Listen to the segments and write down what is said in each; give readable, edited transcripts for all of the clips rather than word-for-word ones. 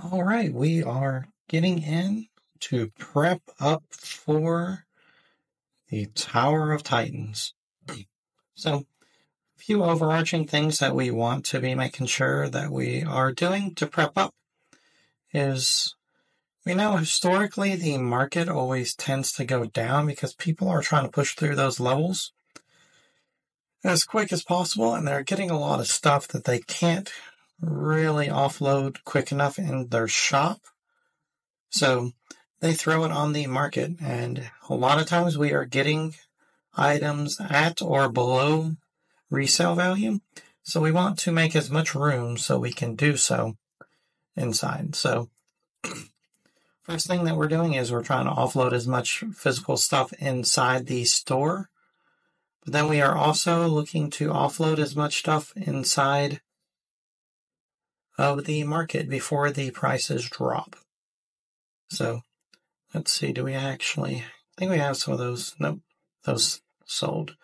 All right, we are getting in to prep up for the Tower of Titans. So, a few overarching things that we want to be making sure that we are doing to prep up is we know historically the market always tends to go down because people are trying to push through those levels as quick as possible, and they're getting a lot of stuff that they can't really offload quick enough in their shop. So they throw it on the market, and a lot of times we are getting items at or below resale value. So we want to make as much room so we can do so inside. So first thing that we're doing is we're trying to offload as much physical stuff inside the store. But then we are also looking to offload as much stuff inside of the market before the prices drop. So let's see, do we actually, I think we have some of those. Nope, those sold.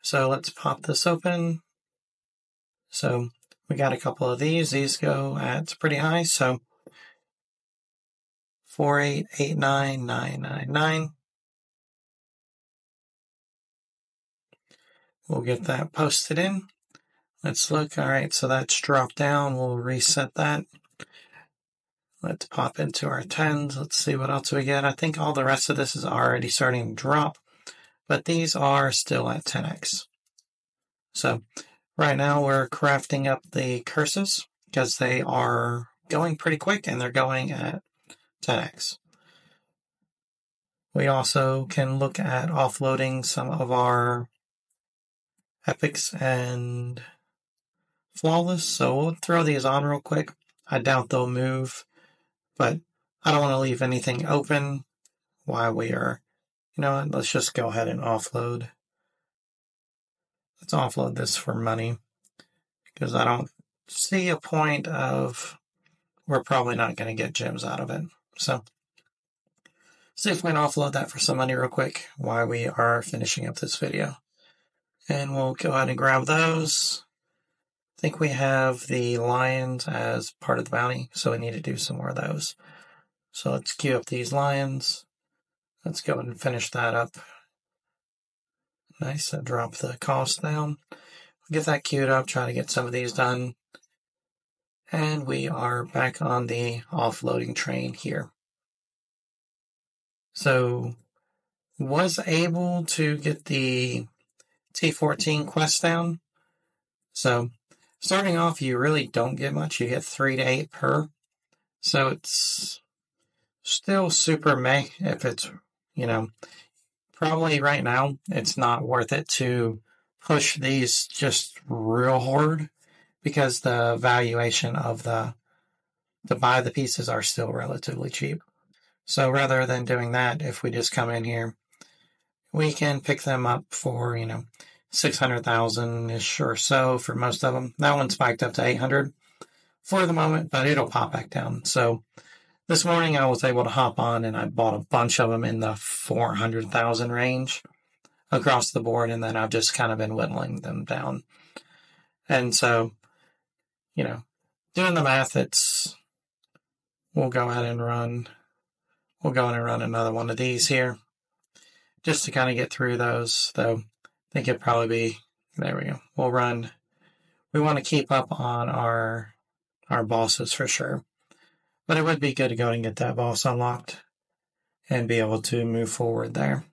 So let's pop this open. So we got a couple of these. These go at pretty high. So 4889999. We'll get that posted in. Let's look. All right, so that's dropped down. We'll reset that. Let's pop into our 10s. Let's see what else we get. I think all the rest of this is already starting to drop, but these are still at 10x. So right now we're crafting up the curses because they are going pretty quick and they're going at 10x. We also can look at offloading some of our epics and flawless. So we'll throw these on real quick. I doubt they'll move, but I don't want to leave anything open while we are, you know what, let's just go ahead and offload. Let's offload this for money because I don't see a point of, we're probably not going to get gems out of it. So see if we can offload that for some money real quick while we are finishing up this video. And we'll go ahead and grab those. I think we have the lions as part of the bounty, so we need to do some more of those. So let's queue up these lions. Let's go and finish that up. Nice, drop the cost down. We'll get that queued up, try to get some of these done. And we are back on the offloading train here. So, was able to get the T14 quest down. So, starting off, you really don't get much. You get 3 to 8 per. So, it's still super meh if it's, you know, probably right now it's not worth it to push these just real hard because the valuation of to buy the pieces are still relatively cheap. So rather than doing that, if we just come in here, we can pick them up for, 600,000-ish or so for most of them. That one spiked up to 800 for the moment, but it'll pop back down. So this morning I was able to hop on and I bought a bunch of them in the 400,000 range across the board, and then I've just kind of been whittling them down. And so, doing the math, we'll go ahead and run another one of these here just to kind of get through those, though I think it'd probably be, there we go. We want to keep up on our bosses for sure. But it would be good to go and get that boss unlocked and be able to move forward there.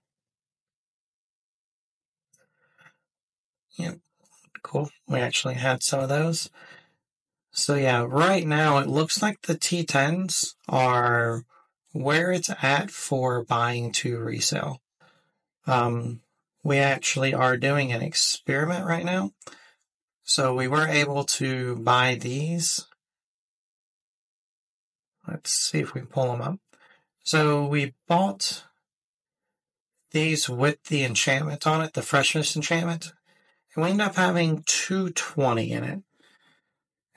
Yep, cool. We actually had some of those. So yeah, right now it looks like the TITANs are where it's at for buying to resale. We actually are doing an experiment right now. So we were able to buy these. Let's see if we pull them up. So we bought these with the enchantment on it, the freshness enchantment. And we ended up having 220 in it.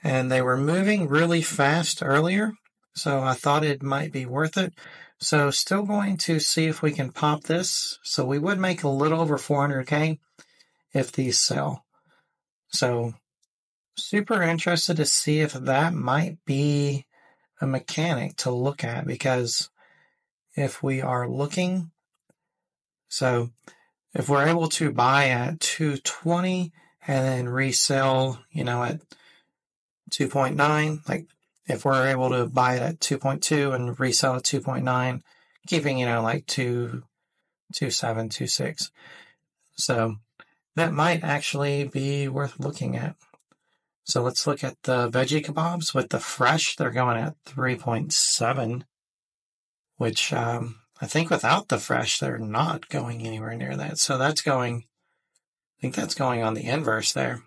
And they were moving really fast earlier, so I thought it might be worth it. So still going to see if we can pop this. So we would make a little over 400k if these sell. So super interested to see if that might be a mechanic to look at, because if we are looking, so if we're able to buy at 220 and then resell, at 2.9, like if we're able to buy it at 2.2 and resell at 2.9, keeping, like 2.7, 2.6. So that might actually be worth looking at. So let's look at the veggie kebabs with the fresh. They're going at 3.7, which I think without the fresh, they're not going anywhere near that. So I think that's going on the inverse there.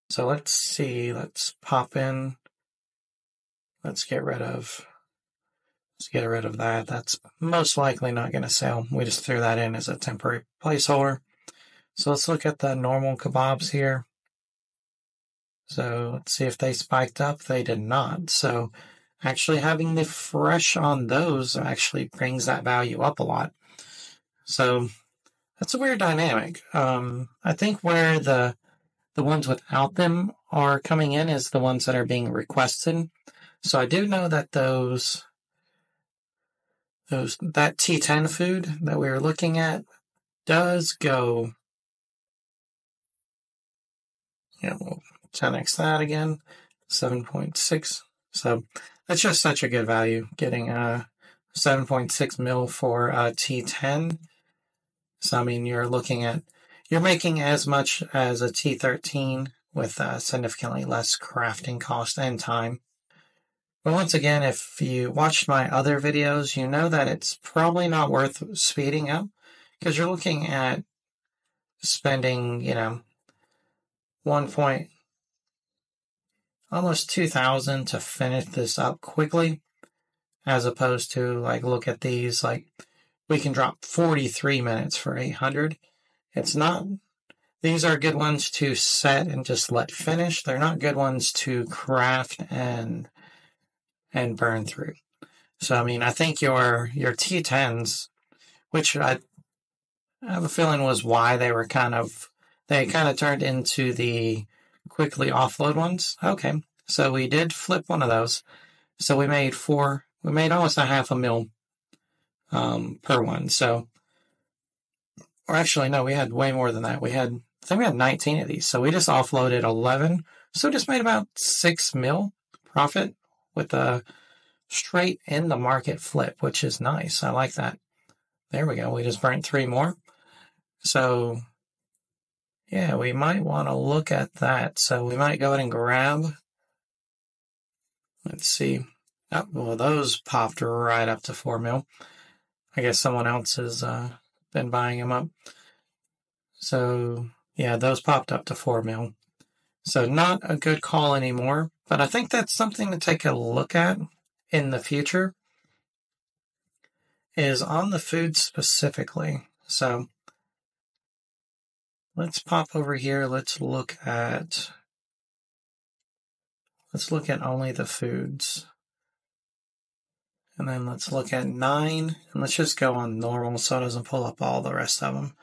So let's see. Let's pop in. Let's get rid of that. That's most likely not going to sell. We just threw that in as a temporary placeholder. So let's look at the normal kebabs here. So let's see if they spiked up. They did not. So actually having the fresh on those actually brings that value up a lot. So that's a weird dynamic. I think where the ones without them are coming in is the ones that are being requested. So I do know that that T10 food that we were looking at does go, we'll 10x that again, 7.6. So that's just such a good value, getting 7.6 mil for T10. So I mean, you're making as much as a T13 with significantly less crafting cost and time. But once again, if you watched my other videos, you know that it's probably not worth speeding up, because you're looking at spending, almost 2,000 to finish this up quickly, as opposed to look at these, we can drop 43 minutes for 800. It's not, these are good ones to set and just let finish. They're not good ones to craft and burn through. So, I mean, I think your T10s, which I have a feeling was why they kind of turned into the quickly offload ones. Okay, so we did flip one of those. So we made almost a half a mil per one. So, or actually, no, we had way more than that. I think we had 19 of these. So we just offloaded 11. So just made about 6 mil profit with a straight in the market flip, which is nice. I like that. There we go. We just burnt 3 more. So yeah, we might want to look at that. So we might go ahead and grab. Let's see. Oh, well, those popped right up to 4 mil. I guess someone else has been buying them up. So yeah, those popped up to 4 mil. So not a good call anymore. But I think that's something to take a look at in the future, is on the food specifically. So let's pop over here. Let's look at only the foods. And then let's look at 9. And let's just go on normal so it doesn't pull up all the rest of them.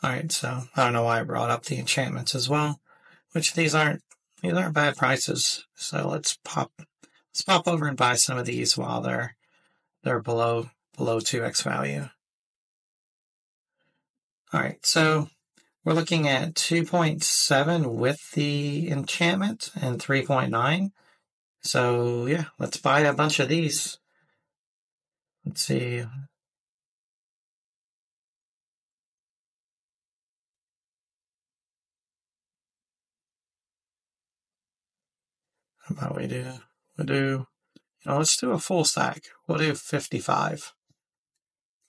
All right, so I don't know why I brought up the enchantments as well, which these aren't bad prices. So let's pop over and buy some of these while they're below 2x value. All right, so we're looking at 2.7 with the enchantment and 3.9. So yeah, let's buy a bunch of these. Let's see. How about we'll do, let's do a full stack. We'll do 55.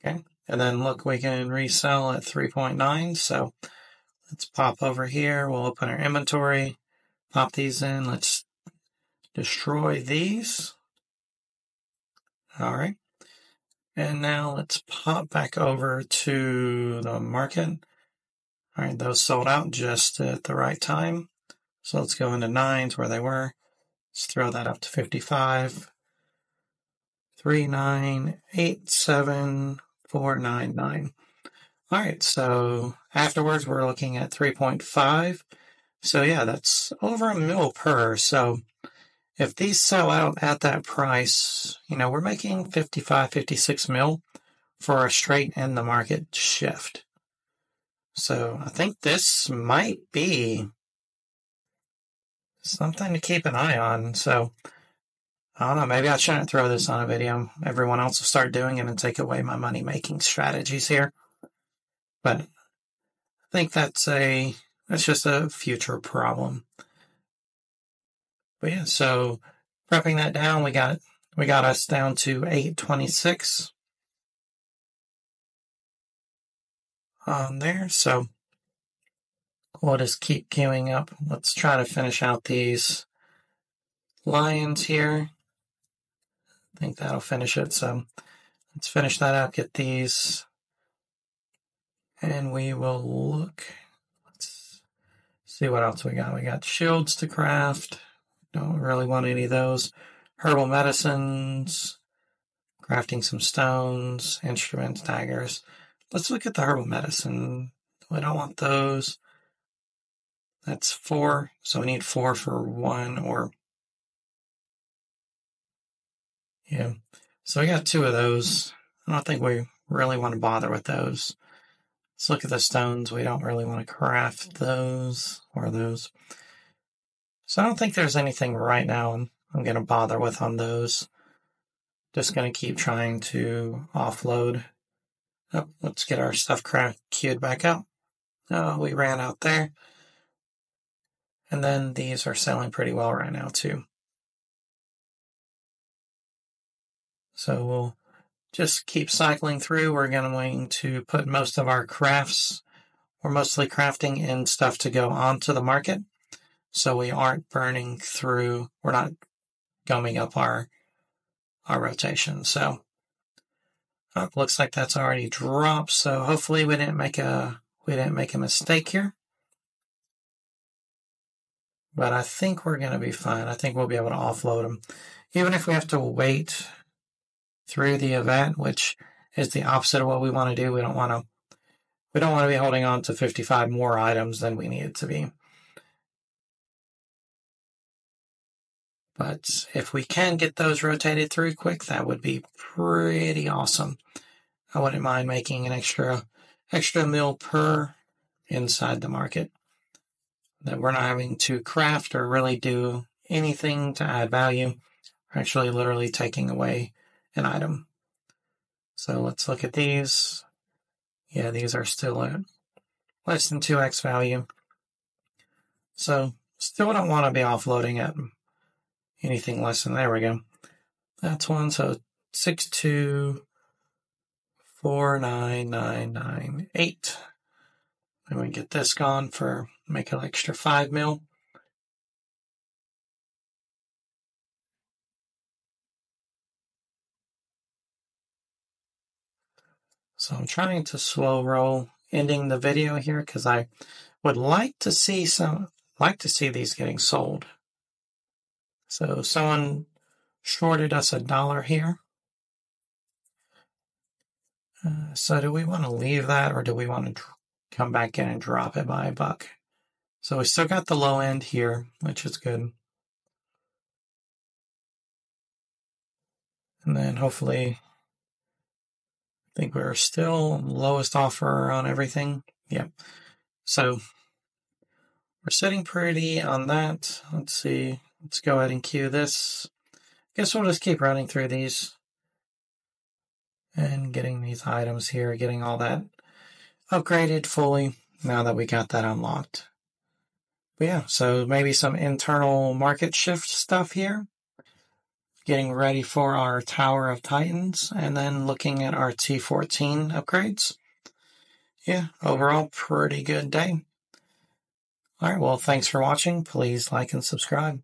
Okay. And then look, we can resell at 3.9. So let's pop over here. We'll open our inventory, pop these in. Let's destroy these. All right. And now let's pop back over to the market. All right. Those sold out just at the right time. So let's go into 9s where they were. Let's throw that up to 55. 3987499. All right, so afterwards we're looking at 3.5. So yeah, that's over a mil per. So if these sell out at that price, we're making 55, 56 mil for a straight in the market shift. So I think this might be something to keep an eye on. So I don't know, maybe I shouldn't throw this on a video. Everyone else will start doing it and take away my money making strategies here. But I think that's just a future problem. But yeah, so prepping that down, we got us down to 826 on there. So we'll just keep queuing up. Let's try to finish out these lions here. I think that'll finish it. So let's finish that up, get these, and we will look. Let's see what else we got. We got shields to craft. Don't really want any of those. Herbal medicines, crafting some stones, instruments, daggers. Let's look at the herbal medicine. We don't want those. That's 4, so we need 4 for 1, or yeah. So we got 2 of those. I don't think we really want to bother with those. Let's look at the stones. We don't really want to craft those or those. So I don't think there's anything right now I'm going to bother with on those. Just going to keep trying to offload. Oh, let's get our stuff queued back up. Oh, we ran out there. And then these are selling pretty well right now too. So we'll just keep cycling through. We're going to put most of our crafts, we're mostly crafting in stuff to go onto the market. So we aren't burning through, we're not gumming up our rotation. So looks like that's already dropped. So hopefully we didn't make a mistake here. But I think we're going to be fine. I think we'll be able to offload them. Even if we have to wait through the event, which is the opposite of what we want to do. We don't want to be holding on to 55 more items than we need it to be. But if we can get those rotated through quick, that would be pretty awesome. I wouldn't mind making an extra mil per inside the market. That we're not having to craft or really do anything to add value. We're actually literally taking away an item. So let's look at these. Yeah, these are still at less than 2x value. So still don't want to be offloading at anything less than, there we go. That's one, so 6249998. And we get this gone for, make an extra 5 mil. So I'm trying to slow roll ending the video here because I would like to see these getting sold. So someone shorted us $1 here. So do we want to leave that, or do we want to come back in and drop it by $1? So we still got the low end here, which is good. And then hopefully, I think we're still lowest offer on everything. Yep. So we're sitting pretty on that. Let's see. Let's go ahead and queue this. Guess we'll just keep running through these and getting these items here, getting all that upgraded fully now that we got that unlocked. But yeah, so maybe some internal market shift stuff here. Getting ready for our Tower of Titans, and then looking at our T14 upgrades. Yeah, overall, pretty good day. All right, well, thanks for watching. Please like and subscribe.